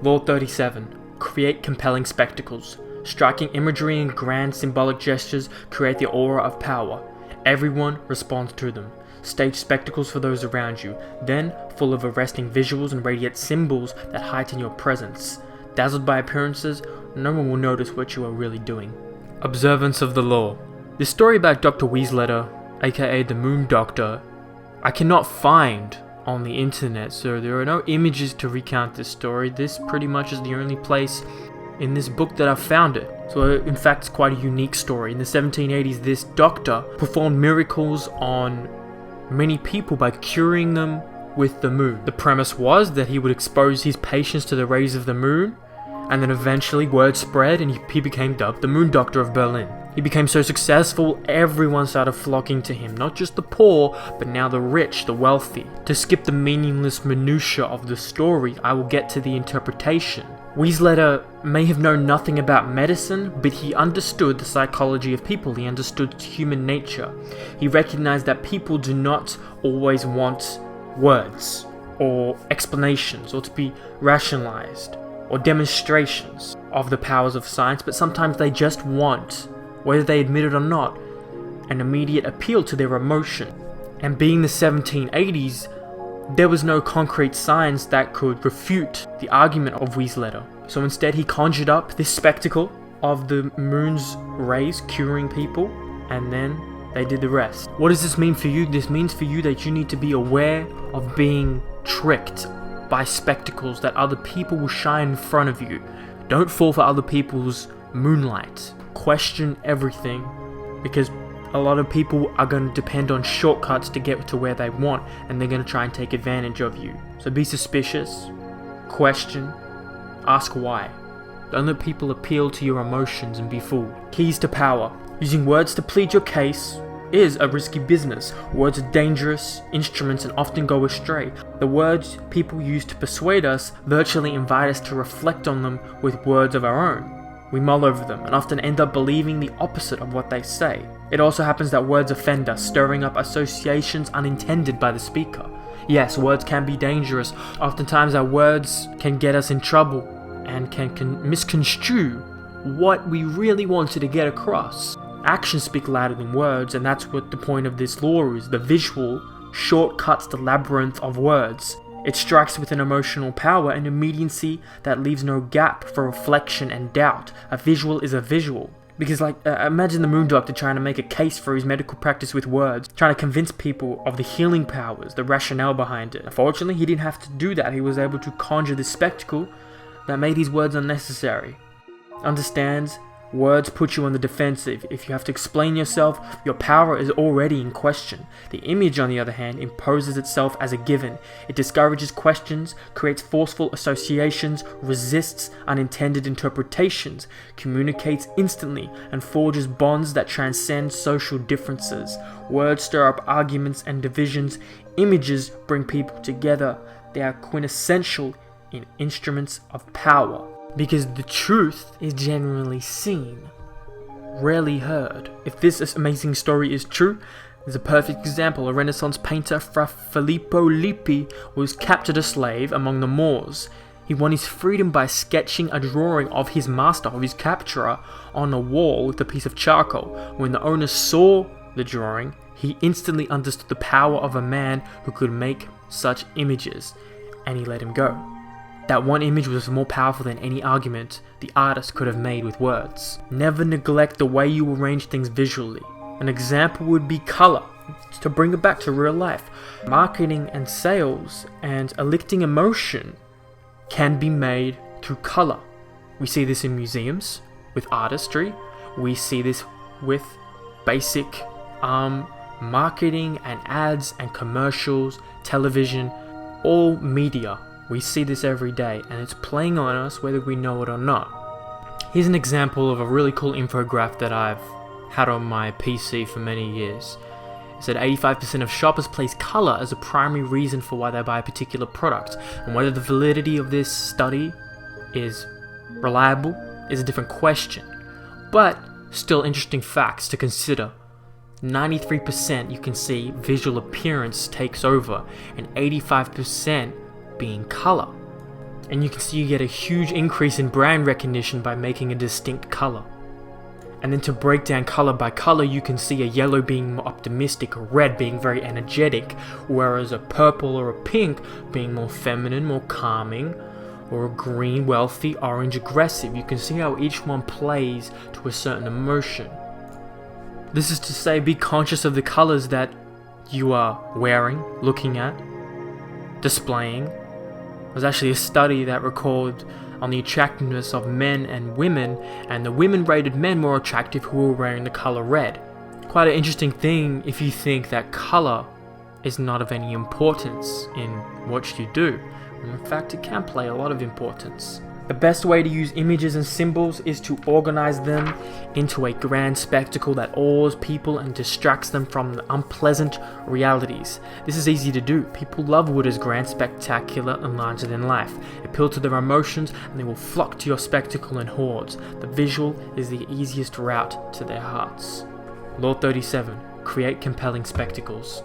Law 37. Create compelling spectacles. Striking imagery and grand symbolic gestures create the aura of power. Everyone responds to them. Stage spectacles for those around you, then full of arresting visuals and radiate symbols that heighten your presence. Dazzled by appearances, no one will notice what you are really doing. Observance of the law. This story about Dr. Weasletter, aka the Moon Doctor, I cannot find on the internet, so there are no images to recount this story. This pretty much is the only place in this book that I've found it. So in fact, it's quite a unique story. In the 1780s, this doctor performed miracles on many people by curing them with the moon. The premise was that he would expose his patients to the rays of the moon, and then eventually word spread and he became dubbed the Moon Doctor of Berlin. He became so successful, everyone started flocking to him, not just the poor, but now the rich, the wealthy. To skip the meaningless minutiae of the story, I will get to the interpretation. Weasletter may have known nothing about medicine, but he understood the psychology of people, he understood human nature. He recognized that people do not always want words, or explanations, or to be rationalized, or demonstrations of the powers of science, but sometimes they just want, whether they admit it or not, an immediate appeal to their emotion. And being the 1780s, there was no concrete science that could refute the argument of Weasletter. So instead he conjured up this spectacle of the moon's rays curing people, and then they did the rest. What does this mean for you? This means for you that you need to be aware of being tricked by spectacles that other people will shine in front of you. Don't fall for other people's moonlight. Question everything, because a lot of people are going to depend on shortcuts to get to where they want, and they're going to try and take advantage of you. So be suspicious, question, ask why. Don't let people appeal to your emotions and be fooled. Keys to power. Using words to plead your case is a risky business. Words are dangerous instruments and often go astray. The words people use to persuade us virtually invite us to reflect on them with words of our own. We mull over them and often end up believing the opposite of what they say. It also happens that words offend us, stirring up associations unintended by the speaker. Yes, words can be dangerous. Oftentimes our words can get us in trouble and can misconstrue what we really wanted to get across. Actions speak louder than words, and that's what the point of this law is. The visual shortcuts the labyrinth of words. It strikes with an emotional power and immediacy that leaves no gap for reflection and doubt. A visual is a visual. Because imagine the Moon Doctor trying to make a case for his medical practice with words, trying to convince people of the healing powers, the rationale behind it. Unfortunately, he didn't have to do that. He was able to conjure this spectacle that made his words unnecessary. Understands? Words put you on the defensive. If you have to explain yourself, your power is already in question. The image, on the other hand, imposes itself as a given. It discourages questions, creates forceful associations, resists unintended interpretations, communicates instantly, and forges bonds that transcend social differences. Words stir up arguments and divisions. Images bring people together. They are quintessential in instruments of power. Because the truth is generally seen, rarely heard. If this amazing story is true, there's a perfect example. A Renaissance painter, Fra Filippo Lippi, was captured a slave among the Moors. He won his freedom by sketching a drawing of his master, of his capturer, on a wall with a piece of charcoal. When the owner saw the drawing, he instantly understood the power of a man who could make such images, and he let him go. That one image was more powerful than any argument the artist could have made with words. Never neglect the way you arrange things visually. An example would be color. To bring it back to real life, marketing and sales and eliciting emotion can be made through color. We see this in museums with artistry. We see this with basic marketing and ads and commercials, television, all media. We see this every day, and it's playing on us whether we know it or not. Here's an example of a really cool infographic that I've had on my PC for many years. It said 85% of shoppers place color as a primary reason for why they buy a particular product, and whether the validity of this study is reliable is a different question. But still interesting facts to consider. 93% you can see visual appearance takes over, and 85% being color. And you can see you get a huge increase in brand recognition by making a distinct color. And then to break down color by color, you can see a yellow being more optimistic, a red being very energetic, whereas a purple or a pink being more feminine, more calming, or a green, wealthy, orange, aggressive. You can see how each one plays to a certain emotion. This is to say, be conscious of the colors that you are wearing, looking at, displaying. There's actually a study that recorded on the attractiveness of men and women, and the women rated men more attractive who were wearing the color red. Quite an interesting thing if you think that color is not of any importance in what you do. In fact, it can play a lot of importance. The best way to use images and symbols is to organize them into a grand spectacle that awes people and distracts them from the unpleasant realities. This is easy to do. People love what is grand, spectacular, and larger than life. Appeal to their emotions and they will flock to your spectacle in hordes. The visual is the easiest route to their hearts. Law 37. Create compelling spectacles.